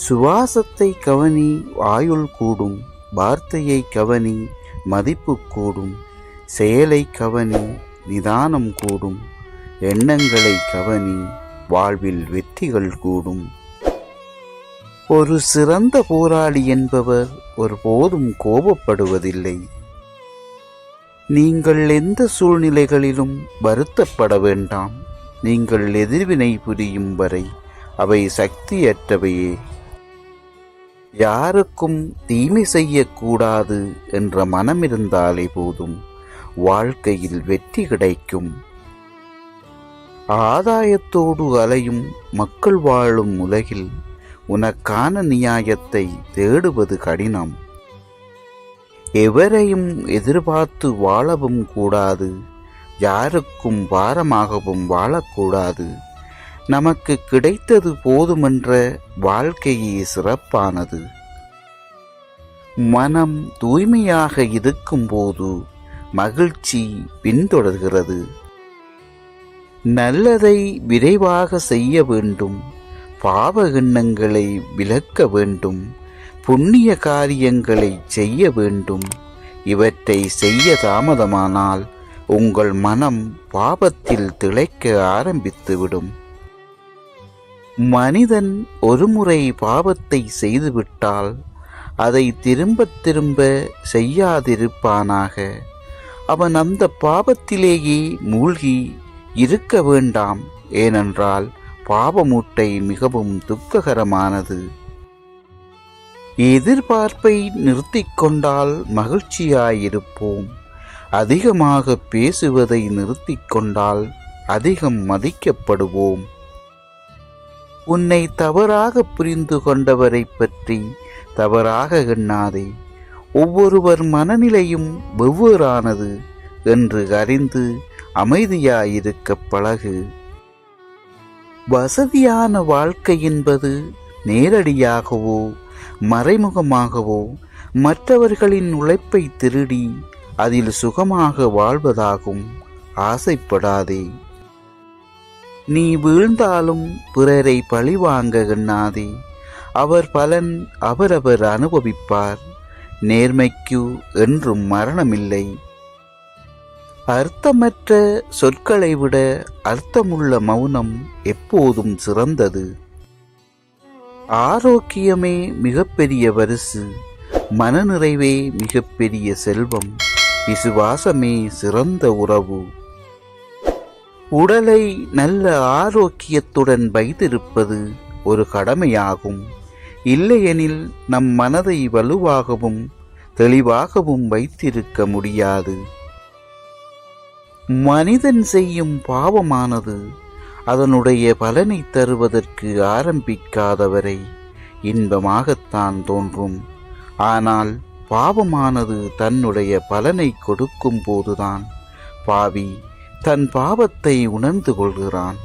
சுவாசத்தை கவனி, ஆயுள் கூடும். வார்த்தையை கவனி, மதிப்பு கூடும். செயலை கவனி, நிதானம் கூடும். எண்ணங்களை கவனி, வாழ்வில் வெற்றிகள் கூடும். ஒரு சிறந்த போராளி என்பவர் ஒருபோதும் கோபப்படுவதில்லை. நீங்கள் எந்த சூழ்நிலைகளிலும் வருத்தப்பட வேண்டாம். நீங்கள் எதிர்வினை புரியும் வரை அவை சக்தியற்றவையே. யாருக்கும் தீமை செய்யக்கூடாது என்ற மனம் இருந்தாலே போதும், வாழ்க்கையில் வெற்றி கிடைக்கும். ஆதாயத்தோடு அலையும் மக்கள் வாழும் உலகில் உனக்கான நியாயத்தை தேடுவது கடினம். எவரையும் எதிர்பார்த்து வாழவும் கூடாது, யாருக்கும் பாரமாகவும் வாழக்கூடாது. நமக்கு கிடைத்தது போதுமென்ற வாழ்க்கையே சிறப்பானது. மனம் தூய்மையாக இருக்கும்போது மகிழ்ச்சி பின்தொடர்கிறது. நல்லதை விரைவாக செய்ய வேண்டும். பாவ எண்ணங்களை விலக்க வேண்டும். புண்ணிய காரியங்களை செய்ய வேண்டும். இவற்றை செய்ய தாமதமானால் உங்கள் மனம் பாபத்தில் திளைக்க ஆரம்பித்துவிடும். மனிதன் ஒருமுறை பாவத்தை செய்துவிட்டால் அதை திரும்ப திரும்ப செய்யாதிருப்பானாக. அவன் அந்த பாவத்திலேயே மூழ்கி இருக்க வேண்டாம். ஏனென்றால் பாவமூட்டை மிகவும் துக்ககரமானது. எதிர்பார்ப்பை நிறுத்திக் கொண்டால் மகிழ்ச்சியாயிருப்போம். அதிகமாக பேசுவதை நிறுத்திக் கொண்டால் அதிகம் மதிக்கப்படுவோம். உன்னை தவறாக புரிந்து கொண்டவரை பற்றி தவறாக எண்ணாதே. ஒவ்வொருவர் மனநிலையும் வெவ்வேறானது என்று அறிந்து அமைதியாயிருக்க பழகு. வசதியான வாழ்க்கை என்பது நேரடியாகவோ மறைமுகமாகவோ மற்றவர்களின் உழைப்பை திருடி அதில் சுகமாக வாழ்வதாகும். ஆசைப்படாதே. நீ வீழ்ந்தாலும் பிறரை பழிவாங்க எண்ணாதே. அவர் பலன் அவரவர் அனுபவிப்பார். நேர்மைக்கு என்றும் மரணமில்லை. அர்த்தமற்ற சொற்களை விட அர்த்தமுள்ள மௌனம் எப்போதும் சிறந்தது. ஆரோக்கியமே மிகப்பெரிய பரிசு. மனநிறைவே மிகப்பெரிய செல்வம். விசுவாசமே சிறந்த உறவு. உடலை நல்ல ஆரோக்கியத்துடன் வைத்திருப்பது ஒரு கடமையாகும். இல்லையெனில் நம் மனதை வலுவாகவும் தெளிவாகவும் வைத்திருக்க முடியாது. மனிதன் செய்யும் பாவமானது அதனுடைய பலனை தருவதற்கு ஆரம்பிக்காதவரை இன்பமாகத்தான் தோன்றும். ஆனால் பாவமானது தன்னுடைய பலனை கொடுக்கும் போதுதான் பாவி தன் பாவத்தை உணர்ந்து கொள்கிறான்.